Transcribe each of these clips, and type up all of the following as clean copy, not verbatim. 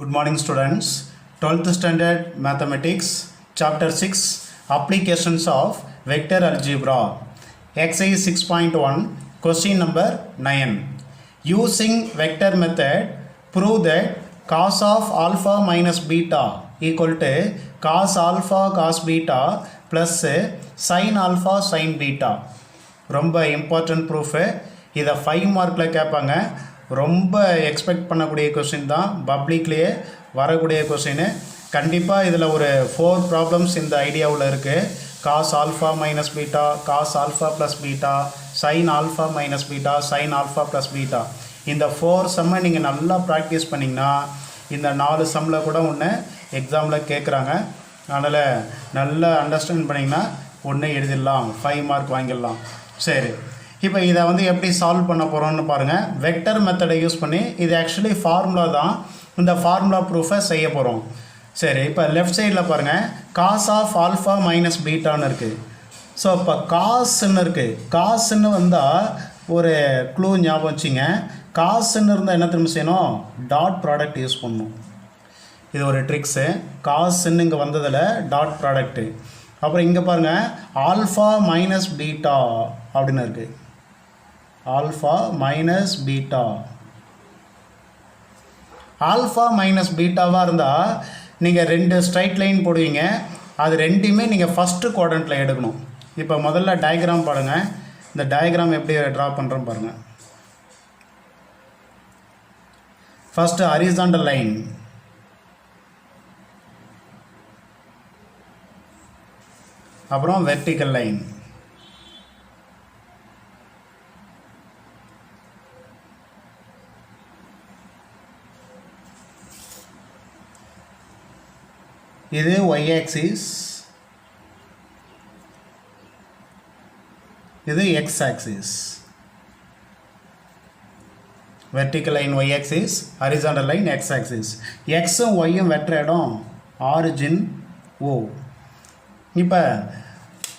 Good morning students. 12th standard mathematics chapter 6 applications of vector algebra exercise 6.1 question number 9. Using vector method prove that cos of alpha minus beta equal to cos alpha cos beta plus sin alpha sin beta. ரொம்ப important proof. இதை 5 மார்க்கில் கேட்பாங்க. ரொம்ப expect பண்ணக்கூடிய question தான், பப்ளிக்லேயே வரக்கூடிய question. கண்டிப்பாக இதில் ஒரு 4 ப்ராப்ளம்ஸ் இந்த ஐடியாவில் இருக்குது. Cos alpha minus beta, cos alpha plus beta, sine alpha minus beta, sine alpha plus beta. இந்த 4 செம்மை நீங்கள் நல்லா ப்ராக்டிஸ் பண்ணிங்கன்னா இந்த 4 செம்மில் கூட ஒன்று எக்ஸாமில் கேட்குறாங்க. அதனால் நல்லா அண்டர்ஸ்டாண்ட் பண்ணிங்கன்னா ஒன்று எழுதிடலாம், 5 மார்க் வாங்கிடலாம். சரி, இப்போ இதை எப்படி சால்வ் பண்ண போகிறோம்னு பாருங்கள். வெக்டர் மெத்தடை யூஸ் பண்ணி, இது ஆக்சுவலி ஃபார்முலா தான், இந்த ஃபார்முலா ப்ரூஃபை செய்ய போகிறோம். சரி, இப்போ லெஃப்ட் சைடில் பாருங்கள், காஸ் ஆஃப் ஆல்ஃபா மைனஸ் பீட்டான்னு இருக்குது. ஸோ இப்போ காசுன்னு இருக்குது. காசுன்னு வந்தால் ஒரு க்ளூ ஞாபகம் வச்சுங்க. காசுன்னு இருந்தால் என்ன திரும்ப செய்யணும்? டாட் ப்ராடக்ட் யூஸ் பண்ணணும். இது ஒரு ட்ரிக்ஸு. காசுன்னு இங்கே வந்ததில் டாட் ப்ராடக்ட்டு. அப்புறம் இங்கே பாருங்கள், ஆல்ஃபா மைனஸ் பீட்டா அப்படின்னு இருக்குது. Alpha minus beta. Alpha minus பீட்டாவாக இருந்தால் நீங்கள் 2 ஸ்ட்ரைட் லைன் போடுவீங்க. அது ரெண்டுமே நீங்கள் ஃபஸ்ட்டு குவாட்ரண்ட்டில் எடுக்கணும். இப்போ முதல்ல டயக்ராம் பாருங்கள். இந்த டயக்ராம் எப்படி ட்ரா பண்ணுறோம் பாருங்கள். ஃபஸ்ட்டு ஹரிசாண்டல் லைன், அப்புறம் வெர்டிக்கல் லைன், இது y axis, இது x axis. vertical line y axis, horizontal line x axis. xம் yம் வெற்ற இடம் ஆரிஜின் O. இப்போ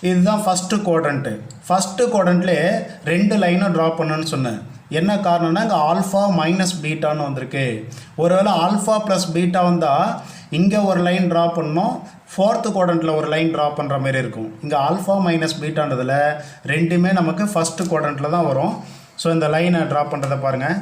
இதுதான் ஃபஸ்ட்டு குவாட்ரண்ட்டு. ஃபஸ்ட்டு குவாட்ரண்ட்லேயே 2 லைனும் ட்ரா பண்ணுன்னு சொன்னேன். என்ன காரணம்னா இங்கே ஆல்ஃபா மைனஸ் பீட்டான்னு வந்திருக்கு. ஒருவேளை ஆல்ஃபா ப்ளஸ் பீட்டா வந்தால் இங்கே ஒரு லைன் ட்ரா பண்ணணும், 4th குவாட்ரண்ட்டில் ஒரு லைன் ட்ரா பண்ணுற மாதிரி இருக்கும். இங்கே ஆல்ஃபா மைனஸ் பீட்டான்றதில் ரெண்டுமே நமக்கு ஃபஸ்ட்டு குவாட்ரண்ட்டில் தான் வரும். ஸோ இந்த லைனை ட்ரா பண்ணுறதை பாருங்கள்.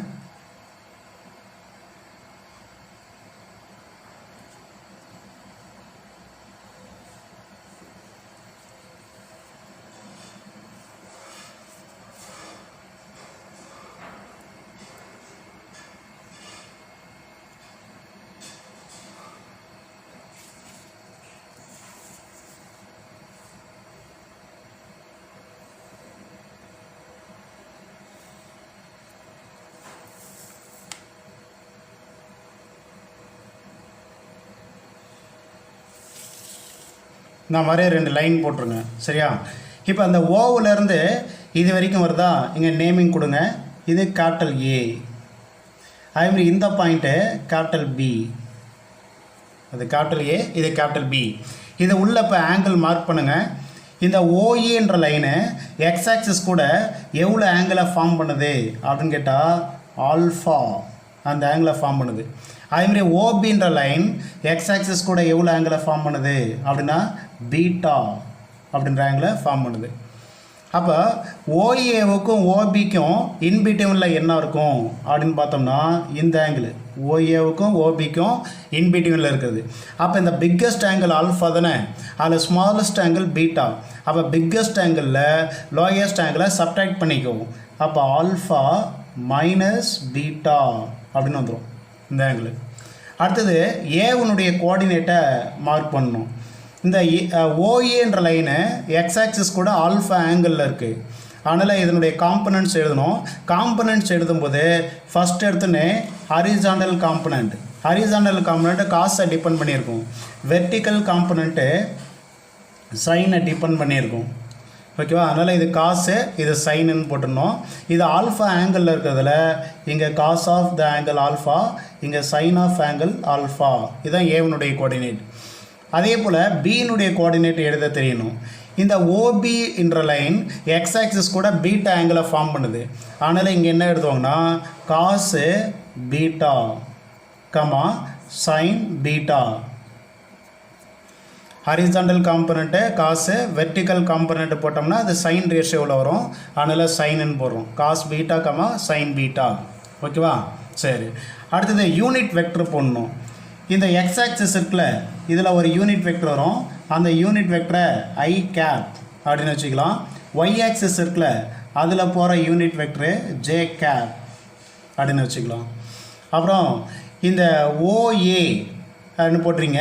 இந்த மாதிரி 2 லைன் போட்டுருங்க, சரியா? இப்போ அந்த ஓவிலேருந்து இது வரைக்கும் வருதா, இங்கே நேமிங் கொடுங்க. இது கேபிட்டல் ஏ, அதேமாதிரி இந்த பாயிண்ட்டு கேபிட்டல் பி. அது கேபிட்டல் ஏ, இது கேபிட்டல் பி. இதை உள்ள இப்போ ஆங்கிள் மார்க் பண்ணுங்கள். இந்த ஓஏன்ற லைனு எக்ஸ் ஆக்சிஸ் கூட எவ்வளோ ஆங்கிளை ஃபார்ம் பண்ணுது அப்படின்னு கேட்டால் ஆல்ஃபா அந்த ஆங்கிளை ஃபார்ம் பண்ணுது. அதேமாதிரி ஓபின்ற லைன் எக்ஸ் ஆக்சிஸ் கூட எவ்வளோ ஆங்கிளை ஃபார்ம் பண்ணுது அப்படின்னா பீட்டா அப்படின்ற ஆங்கிளை ஃபார்ம் பண்ணுது. அப்போ ஓஏவுக்கும் ஓபிக்கும் இன்பிட்வீனில் என்ன இருக்கும் அப்படின்னு பார்த்தோம்னா இந்த ஆங்கிள் ஓஏவுக்கும் ஓபிக்கும் இன்பிட்வீனில் இருக்குது. அப்போ இந்த பிக்கஸ்ட் ஆங்கிள் ஆல்ஃபா தானே, அதில் ஸ்மாலஸ்ட் ஆங்கிள் பீட்டா. அப்போ பிக்கஸ்ட் ஆங்கிளில் லோயஸ்ட் ஆங்கிளை சப்ட்ராக்ட் பண்ணிக்கும். அப்போ ஆல்ஃபா மைனஸ் பீட்டா அப்படின்னு வந்துடும் இந்த ஆங்கிள். அடுத்தது ஏவனுடைய கோஆர்டினேட்டை மார்க் பண்ணணும். இந்த ஓஏன்ற லைனு எக்ஸ் ஆக்சிஸ் கூட ஆல்ஃபா ஆங்கிளில் இருக்குது. அதனால் இதனுடைய காம்பனன்ட்ஸ் எழுதணும். காம்பனன்ட்ஸ் எழுதும்போது ஃபஸ்ட் எடுத்துன்னு ஹரிசாண்டல் காம்பனண்ட். ஹரிசாண்டல் காம்பனண்ட்டு காசை டிபெண்ட் பண்ணியிருக்கும். வெர்டிக்கல் காம்பனண்ட்டு சைனை டிபெண்ட் பண்ணியிருக்கும். ஓகேவா? அதனால் இது காசு, இது சைனுன்னு போட்டுருந்தோம். இது ஆல்ஃபா ஆங்கிளில் இருக்கிறதுல இங்கே cos of the angle alpha, இங்கே சைன் ஆஃப் ஆங்கிள் ஆல்ஃபா. இதுதான் ஏவனுடைய கோஆர்டினேட். அதே போல் பியினுடைய கோஆர்டினேட் எழுத தெரியணும். இந்த ஓபி என்ற லைன் எக்ஸ் ஆக்சிஸ் கூட பீட்டா ஆங்கிளை ஃபார்ம் பண்ணுது. அதனால் இங்கே என்ன எழுதுவாங்கன்னா cos beta comma sine beta. Horizontal component cos, vertical component போட்டோம்னா அது சைன் ரேஷியோவில் வரும், அதனால் சைனுன்னு போடுறோம். Cos beta comma sine beta. ஓகேவா? சரி, அடுத்தது யூனிட் வெக்டர் போடணும். இந்த எக்ஸ் ஆக்சிஸ் இருக்குல்ல, இதில் ஒரு யூனிட் வெக்டர் வரும், அந்த யூனிட் வெக்டரை ஐ கேப் அப்படின்னு வச்சுக்கலாம். ஒய் ஆக்சிஸ் இருக்குல்ல, அதில் போகிற யூனிட் வெக்டரு ஜே கேப் அப்படின்னு வச்சுக்கலாம். அப்புறம் இந்த ஓஏ அப்படின்னு போட்டுறீங்க,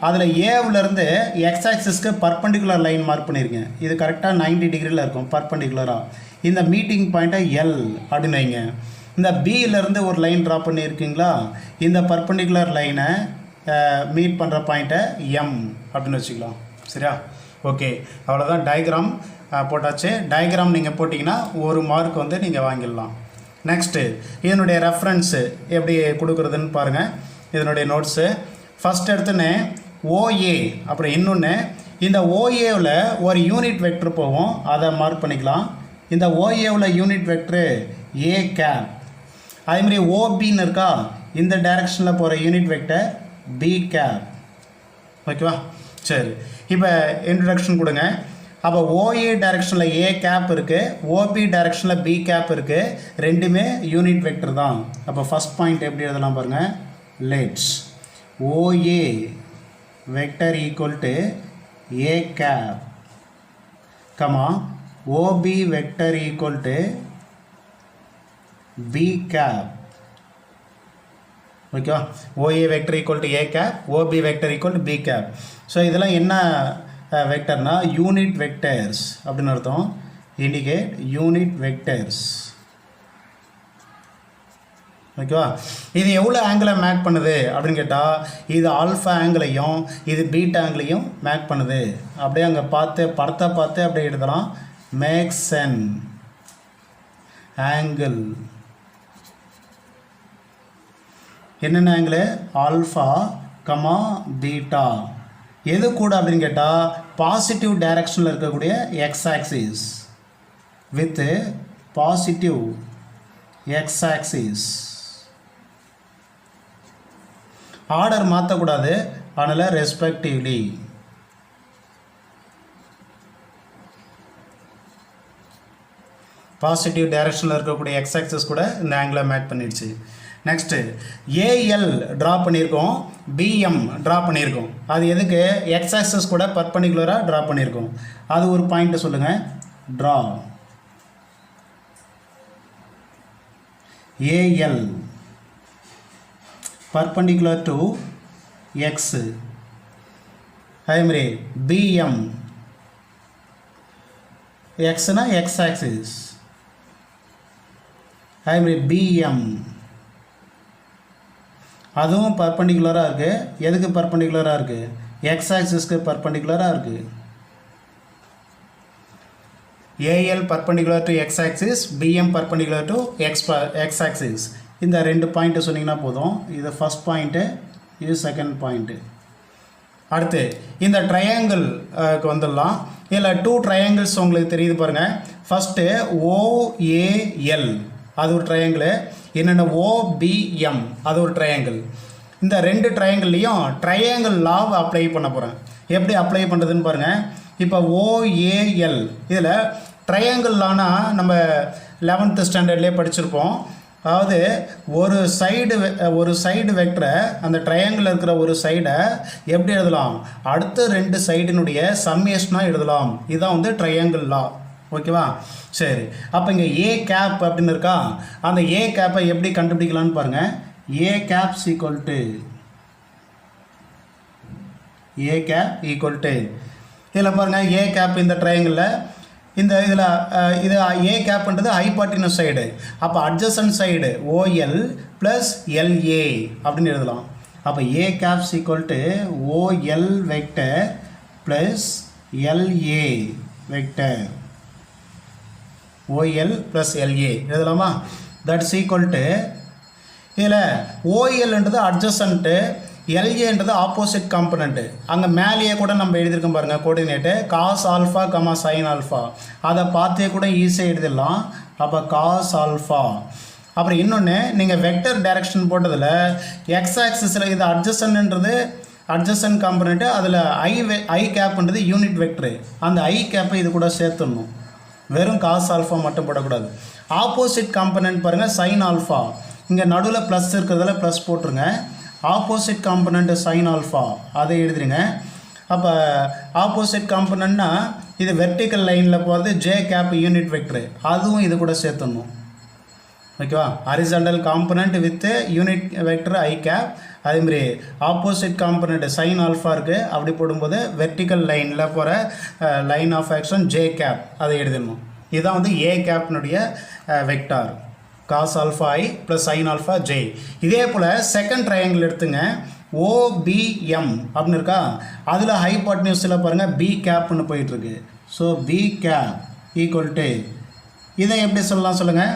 அதில் ஏவிலேருந்து எக்ஸ் ஆக்சிஸ்க்கு பர்பண்டிகுலர் லைன் மார்க் பண்ணியிருக்கேன். இது கரெக்டாக 90 டிகிரியில் இருக்கும் பர்பண்டிகுலராக. இந்த மீட்டிங் பாயிண்ட்டை எல் அப்படின்னு வைங்க. இந்த பியிலேருந்து ஒரு லைன் ட்ரா பண்ணியிருக்கீங்களா, இந்த பர்பண்டிகுலர் லைனை மீட் பண்ணுற பாயிண்ட்டை எம் அப்படின்னு வச்சுக்கலாம். சரியா? ஓகே, அவ்வளோதான். டயக்ராம் போட்டாச்சு. டயக்ராம் நீங்கள் போட்டிங்கன்னா ஒரு மார்க் வந்து நீங்கள் வாங்கிடலாம். நெக்ஸ்ட்டு இதனுடைய ரெஃபரன்ஸு எப்படி கொடுக்குறதுன்னு பாருங்கள். இதனுடைய நோட்ஸு ஃபஸ்ட் எடுத்துன்னு ஓஏ, அப்புறம் இன்னொன்று இந்த ஓஏவில் ஒரு யூனிட் வெக்டர் போவோம், அதை மார்க் பண்ணிக்கலாம். இந்த ஓஏவில் யூனிட் வெக்டரு ஏ கேப். அதேமாதிரி ஓபின்னு இருக்கா, இந்த டைரக்ஷனில் போகிற யூனிட் வெக்டர் பி கேப். ஓகேவா? சரி, இப்போ இன்ட்ரடக்ஷன் கொடுங்க. அப்போ ஓஏ டைரக்ஷனில் ஏ கேப் இருக்குது, ஓபி டைரக்ஷனில் பி கேப் இருக்குது, ரெண்டுமே யூனிட் வெக்டர் தான். அப்போ ஃபஸ்ட் பாயிண்ட் எப்படி எழுதலாம் பாருங்கள். Let's OA vector equal to A cap comma OB vector equal to B cap. ஓகேவா? OA vector equal to A cap, OB vector equal to B cap. So இதெல்லாம் என்ன வெக்டர்னா unit vectors அப்படின்னு அர்த்தம். Indicate unit vectors. ஓகேவா? இது எவ்வளோ ஆங்கிளை மேக் பண்ணுது அப்படின்னு கேட்டால், இது ஆல்ஃபா ஆங்கிளையும் இது பீட்டா ஆங்கிளையும் மேக் பண்ணுது. அப்படியே அங்கே பார்த்து படத்தை பார்த்து அப்படியே எழுதலாம். Maths an angle. என்னென்ன ஆங்கிள்? Alpha comma beta. எது கூட அப்படின்னு கேட்டால், பாசிட்டிவ் டைரக்ஷனில் இருக்கக்கூடிய X axis with positive X axis. Order மாற்றக்கூடாது, அதனால் ரெஸ்பெக்டிவ்லி. பாசிட்டிவ் டைரக்ஷனில் இருக்கக்கூடிய எக்ஸ் ஆக்சிஸ் கூட இந்த ஆங்கிளை மேக் பண்ணிடுச்சு. நெக்ஸ்ட்டு ஏஎல் ட்ரா பண்ணியிருக்கோம், பிஎம் ட்ரா பண்ணியிருக்கோம். அது எதுக்கு? எக்ஸ் ஆக்சிஸ் கூட பர்பண்டிகுலராக ட்ரா பண்ணியிருக்கோம். அது ஒரு பாயிண்ட்டை சொல்லுங்கள். Draw AL perpendicular to x. அதேமாதிரி பிஎம், எக்ஸ்னா எக்ஸ் ஆக்சிஸ். அதேமாதிரி பிஎம் அதுவும் பர்பண்டிகுலராக இருக்குது. எதுக்கு பர்பண்டிகுலராக இருக்குது? எக்ஸ் ஆக்சிஸ்க்கு பர்பண்டிகுலராக இருக்குது. AL perpendicular to x axis, PM perpendicular to x axis. இந்த ரெண்டு பாயிண்ட்டு சொன்னிங்கன்னா போதும். இது ஃபஸ்ட் பாயிண்ட்டு, இது செகண்ட் பாயிண்ட்டு. அடுத்து இந்த ட்ரையாங்கிள்க்கு வந்துடலாம். இதில் 2 ட்ரையாங்கிள்ஸ் உங்களுக்கு தெரியுது பாருங்கள். ஃபஸ்ட்டு ஓஏஎல் அது ஒரு ட்ரையாங்கிள், என்னென்ன ஓபிஎம் அது ஒரு ட்ரையாங்கிள். இந்த 2 ட்ரையாங்கிள்லேயும் ட்ரையாங்கிள் லாவை அப்ளை பண்ண போகிறேன். எப்படி அப்ளை பண்ணுறதுன்னு பாருங்கள். இப்போ ஓஏஎல் இதில் ட்ரையாங்கிள் லானா நம்ம 11th ஸ்டாண்டர்ட்லேயே படிச்சிருப்போம். அதாவது ஒரு சைடு வெக்டரை, அந்த ட்ரையாங்கிள் இருக்கிற ஒரு சைடை எப்படி எழுதலாம்? அடுத்த 2 சைடினுடைய சம்மேஷனாக எழுதலாம். இதுதான் வந்து ட்ரையாங்கிள் லா. ஓகேவா? சரி, அப்போ இங்கே ஏ கேப் அப்படின்னு இருக்கா, அந்த ஏ கேப்பை எப்படி கண்டுபிடிக்கலான்னு பாருங்கள். A caps equal to A cap equal to இதில் பாருங்கள். ஏ கேப் இந்த ட்ரையாங்கிளில் இதில் இது ஏ கேப்ன்றது ஹைபாட்டினஸ் சைடு. அப்போ adjacent side OL plus LA அப்படின்னு எழுதலாம். அப்போ A caps equal to OL vector plus LA vector. OL plus LA எழுதலாமா? தட்ஸ் ஈக்குவல் டு இதில் ஓஎல்ன்றது அட்ஜசன்ட்டு, எல்ஏன்றது ஆப்போசிட் காம்பனண்ட்டு. அங்கே மேலேயே கூட நம்ம எழுதியிருக்கோம் பாருங்கள் coordinate, cos alpha comma sine alpha. அதை பார்த்தே கூட ஈஸியாக எழுதிடலாம். அப்போ காஸ் ஆல்ஃபா அப்புறம் இன்னொன்று நீங்கள் வெக்டர் டைரக்ஷன் போட்டதில் எக்ஸ் ஆக்சிஸில் இது அட்ஜசன்ன்றது அட்ஜசன் காம்பனண்ட்டு, அதில் ஐ கேப்ன்றது யூனிட் வெக்டரு. அந்த ஐ கேப்பை இது கூட சேர்த்துடணும், வெறும் காஸ் ஆல்ஃபா மட்டும் போடக்கூடாது. ஆப்போசிட் காம்பனண்ட் பாருங்கள் சைன் ஆல்ஃபா, இங்கே நடுவில் ப்ளஸ் இருக்கிறதுல ப்ளஸ் போட்டுருங்க. ஆப்போசிட் காம்பனண்ட்டு சைன் ஆல்ஃபா அதை எழுதுறீங்க. அப்போ ஆப்போசிட் காம்பனண்ட்னா இது வெர்டிக்கல் லைனில் போகிறது ஜே கேப் யூனிட் வெக்டரு, அதுவும் இது கூட சேர்த்துடணும். ஓகேவா? Horizontal component with unit vector I cap, அதேமாதிரி ஆப்போசிட் காம்பனண்ட் சைன் ஆல்ஃபா இருக்குது, அப்படி போடும்போது வெர்டிக்கல் லைனில் போகிற line of action j cap அதை எழுதணும். இதுதான் வந்து ஏ கேப்னுடைய வெக்டார் காஸ் ஆல்ஃபா ஐ ப்ளஸ் சைன் ஆல்ஃபா ஜே. இதே போல் செகண்ட் ட்ரையாங்கிள் எடுத்துங்க, OBM அப்படின்னு இருக்கா, அதில் ஹைபாட்னியூஸில் பாருங்கள் பி கேப்னு போயிட்டுருக்கு. So B cap equal to இதை எப்படி சொல்லலாம் சொல்லுங்கள்,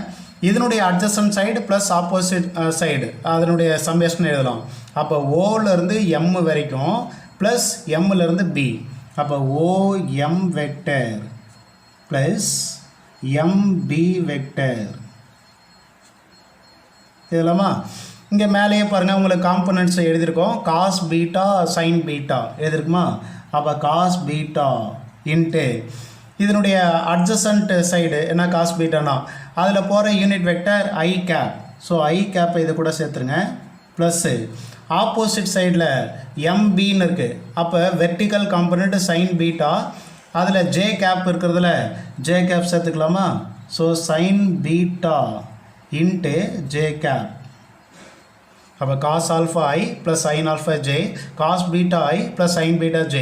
இதனுடைய adjacent side plus opposite side அதனுடைய சம்மேஷன் எழுதலாம். அப்போ ஓலேருந்து எம் வரைக்கும் ப்ளஸ் எம்லேருந்து பி, அப்போ OM vector plus MB vector இதெல்லாமா. இங்கே மேலேயே பாருங்கள் உங்களுக்கு காம்பனண்ட்ஸை எழுதியிருக்கோம், காஸ் பீட்டா சைன் பீட்டா எழுதிருக்குமா. அப்போ காஸ் பீட்டா இன்ட்டு இதனுடைய அட்ஜசன்ட் சைடு என்ன காஸ் பீட்டானா அதில் போகிற unit vector I cap. So I கேப்பை இது கூட சேர்த்துருங்க. ப்ளஸ்ஸு ஆப்போசிட் சைடில் எம்பின்னு இருக்குது, அப்போ வெர்டிக்கல் காம்பனண்ட் சைன் பீட்டா, அதில் ஜே கேப் இருக்கிறதுல ஜே கேப் சேர்த்துக்கலாமா. So sine beta into J cap. அப்போ cos alpha I plus sine alpha J, cos beta I plus sine beta J.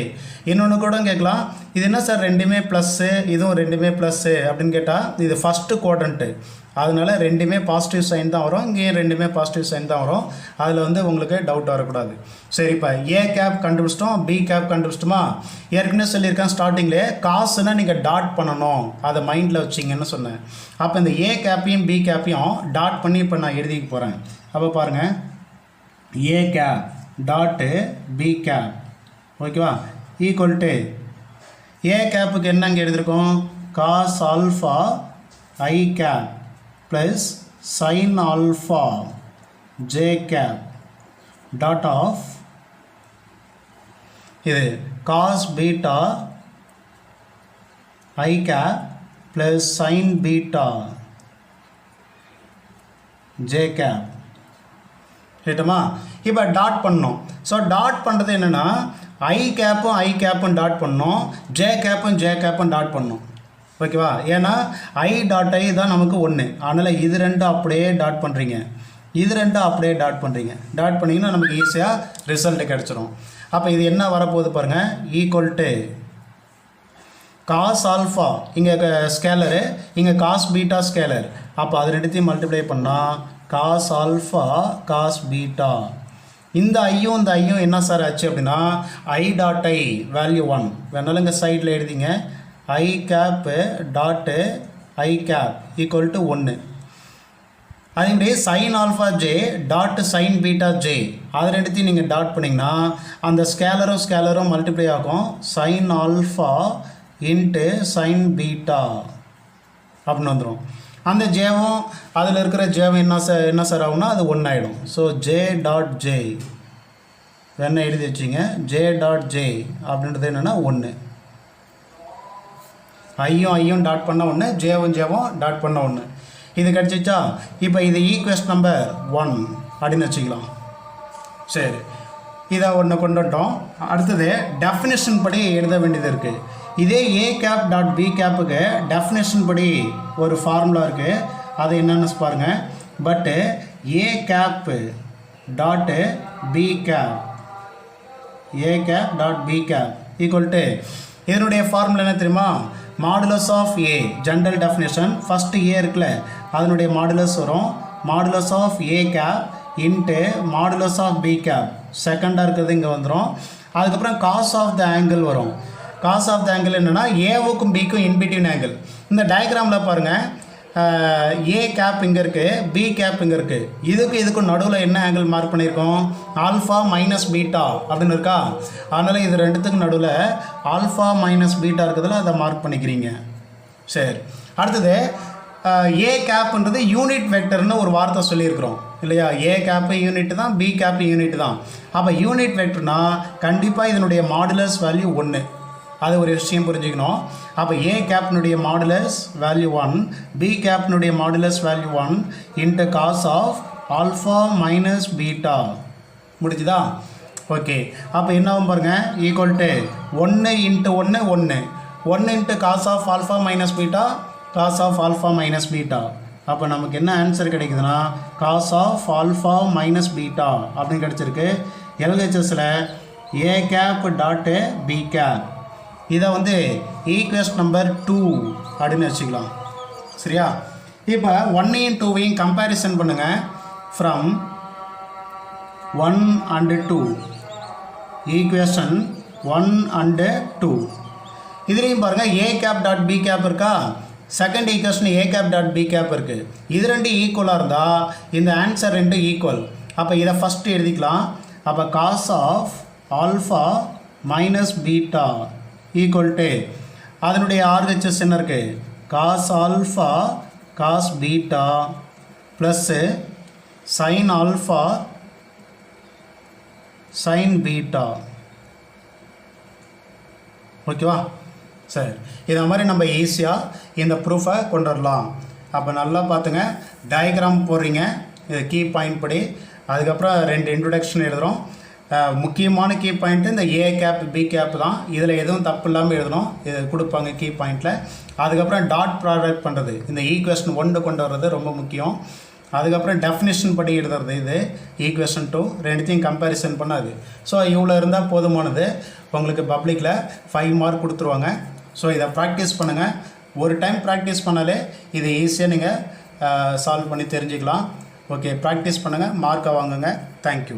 இன்னொன்று கூட கேட்கலாம், இது என்ன சார் ரெண்டுமே ப்ளஸ்ஸு இதுவும் ரெண்டுமே ப்ளஸ்ஸு அப்படின்னு கேட்டால், இது ஃபஸ்ட்டு குவாட்ரண்ட்டு, அதனால் ரெண்டுமே பாசிட்டிவ் சைன் தான் வரும், இங்கேயும் ரெண்டுமே பாசிட்டிவ் சைன் தான் வரும். அதில் வந்து உங்களுக்கு டவுட் வரக்கூடாது. சரிப்பா, ஏ கேப் கண்டுபிடிச்சிட்டோம், பி கேப் கண்டுபிடிச்சிட்டோமா. ஏற்கனவே சொல்லியிருக்கேன் ஸ்டார்டிங்லேயே, காசுனால் நீங்கள் டாட் பண்ணணும், அதை மைண்டில் வச்சிங்கன்னு சொன்னேன். அப்போ இந்த ஏ கேப்பையும் பி கேப்பையும் டாட் பண்ணி இப்போ நான் எழுதிக்க போகிறேன். அப்போ பாருங்கள், A cap dot B cap ஓகேவா ஈக்குவல் டு ஏ கேப்புக்கு என்னங்க எழுதியிருக்கோம், cos alpha I cap plus sine alpha J cap dot of இது cos beta I cap plus sine beta J cap. ரைட்டுமா? இப்போ டாட் பண்ணோம். ஸோ டாட் பண்ணுறது என்னென்னா, ஐ கேப்பும் டாட் பண்ணோம், ஜே கேப்பும் டாட் பண்ணோம். ஓகேவா? ஏன்னா ஐ டாட் ஐ தான் நமக்கு ஒன்று, அதனால் இது ரெண்டும் அப்படியே டாட் பண்ணுறீங்க, இது ரெண்டும் அப்படியே டாட் பண்ணுறீங்க. டாட் பண்ணிங்கன்னா நமக்கு ஈஸியாக ரிசல்ட்டு கிடச்சிரும். அப்போ இது என்ன வரப்போகுது பாருங்கள், ஈக்குவல் டு காஸ் ஆல்ஃபா இங்கே ஸ்கேலரு, இங்கே காஸ் பீட்டா ஸ்கேலர், அப்போ அது ரெண்டுத்தையும் மல்டிப்ளை பண்ணால் காஸ் ஆல்ஃபா காஸ் பீட்டா. இந்த ஐயும் இந்த ஐயும் என்ன சார் ஆச்சு அப்படின்னா, ஐ டாட் ஐ வேல்யூ 1 வேணாலும் இங்கே சைடில் எழுதிங்க, I cap dot I cap equal to 1. அதேமாதிரி sine alpha J dot sine beta J, அது ரெண்டுத்தையும் நீங்கள் டாட் பண்ணிங்கன்னா அந்த ஸ்கேலரும் மல்டிப்ளை ஆகும், sine alpha into sine beta அப்படின்னு வந்துடும். அந்த ஜேவும் அதில் இருக்கிற ஜேவும் என்ன சார் ஆகும்னா அது 1 ஆகிடும். ஸோ ஜே டாட் ஜே வேணா எழுதி வச்சிங்க, ஜே டாட் ஜே அப்படின்றது என்னென்னா 1, ஐயும் டாட் பண்ண 1, ஜேவும் டாட் பண்ண 1. இது கிடச்சிச்சா? இப்போ இது ஈக்குவேஷன் நம்பர் 1 அப்படின்னு வச்சுக்கலாம். சரி, இதை ஒன்று கொண்டு வந்துட்டோம். அடுத்தது டெஃபினேஷன் படி எழுத வேண்டியது இருக்குது. இதே ஏ கேப் டாட் பி கேப்புக்கு டெஃபினேஷன் படி ஒரு ஃபார்முலா இருக்குது, அது என்னென்னு பாருங்கள். But A cap dot B cap, A cap dot B cap equal to இதனுடைய ஃபார்முலா என்ன தெரியுமா, modulus of A general definition, first A இருக்குல்ல அதனுடைய மாடுலஸ் வரும், modulus of A cap into modulus of B cap, செகண்டாக இருக்கிறது இங்கே வந்துடும். அதுக்கப்புறம் காஸ் ஆஃப் த ஆங்கிள் வரும். காஸ் ஆஃப் த ஆங்கிள் என்னென்னா ஏவுக்கும் பிக்கும் இன்பிட்வீன் ஆங்கிள். இந்த டயக்ராமில் பாருங்கள், ஏ கேப் இங்கே இருக்குது, பி கேப் இங்கே இருக்குது, இதுக்கும் நடுவில் என்ன ஆங்கிள் மார்க் பண்ணியிருக்கோம், ஆல்ஃபா மைனஸ் பீட்டா அப்படின்னு இருக்கா. அதனால் இது ரெண்டுத்துக்கும் நடுவில் ஆல்ஃபா மைனஸ் பீட்டா இருக்கிறதுல அதை மார்க் பண்ணிக்கிறீங்க. சரி, அடுத்தது ஏ கேப்ன்றது யூனிட் வெக்டர்னு ஒரு வார்த்தை சொல்லியிருக்கிறோம் இல்லையா. ஏ கேப்பு யூனிட் தான், பி கேப்பு யூனிட் தான். அப்போ யூனிட் வெக்டர்னா கண்டிப்பாக இதனுடைய மாடுலஸ் வேல்யூ 1, அது ஒரு விஷயம் புரிஞ்சுக்கணும். அப்போ ஏ கேப்னுடைய மாடுலஸ் வேல்யூ 1, பி கேப்னுடைய modulus value 1 into cos of alpha minus beta. முடிஞ்சுதா? ஓகே. அப்போ என்ன ஆகும் பாருங்கள், equal to 1 into 1 1, 1 into cos of alpha minus beta, cos of alpha minus beta. அப்போ நமக்கு என்ன ஆன்சர் கிடைக்குதுன்னா cos of alpha minus beta அப்படின்னு கிடச்சிருக்கு. எல்ஹெச்எஸில் A cap dot B cap, இதை வந்து ஈக்குவேஷன் நம்பர் 2 அப்படின்னு வச்சுக்கலாம். சரியா? இப்போ 1ஐயும் 2ஐயும் கம்பேரிசன் பண்ணுங்கள். From 1 and 2, equation 1 and 2. இதுலேயும் பாருங்கள் A cap dot B gap இருக்கா, செகண்ட் ஈக்குவேஷன் ஏ கேப் டாட் பி கேப் இருக்குது. இது ரெண்டு ஈக்குவலாக இருந்தால் இந்த ஆன்சர் ரெண்டு ஈக்குவல். அப்போ இதை ஃபஸ்ட்டு எழுதிக்கலாம். அப்போ cos of alpha minus beta equal to அதனுடைய ஆர்ஹெச்எஸ் என்ன இருக்குது, cos alpha cos beta plus sine alpha sine beta. ஓகேவா? சரி, இதை மாதிரி நம்ம ஈஸியாக இந்த ப்ரூஃபை கொண்டு வரலாம். அப்போ நல்லா பார்த்துங்க, டயக்ராம் போடுறீங்க இது கீ பாயிண்ட் படி. அதுக்கப்புறம் 2 இன்ட்ரொடக்ஷன் எழுதுகிறோம். முக்கியமான கீ பாயிண்ட்டு இந்த ஏ கேப் பி கேப் தான். இதில் எதுவும் தப்பு இல்லாமல் எழுதணும், இது கொடுப்பாங்க கீ பாயிண்ட்டில். அதுக்கப்புறம் டாட் ப்ராடக்ட் பண்ணுறது, இந்த ஈக்குவேஷன் 1 கொண்டு வர்றது ரொம்ப முக்கியம். அதுக்கப்புறம் டெஃபினிஷன் படி எழுதுறது, இது ஈக்குவேஷன் 2, ரெண்டுத்தையும் கம்பேரிசன் பண்ணாது. ஸோ இவ்வளோ இருந்தால் போதுமானது. உங்களுக்கு பப்ளிக்கில் 5 மார்க் கொடுத்துருவாங்க. ஸோ இதை ப்ராக்டிஸ் பண்ணுங்கள். ஒரு டைம் ப்ராக்டிஸ் பண்ணாலே இது ஈஸியாக நீங்கள் சால்வ் பண்ணி தெரிஞ்சுக்கலாம். ஓகே, ப்ராக்டிஸ் பண்ணுங்கள், மார்க்கை வாங்குங்க. தேங்க்யூ.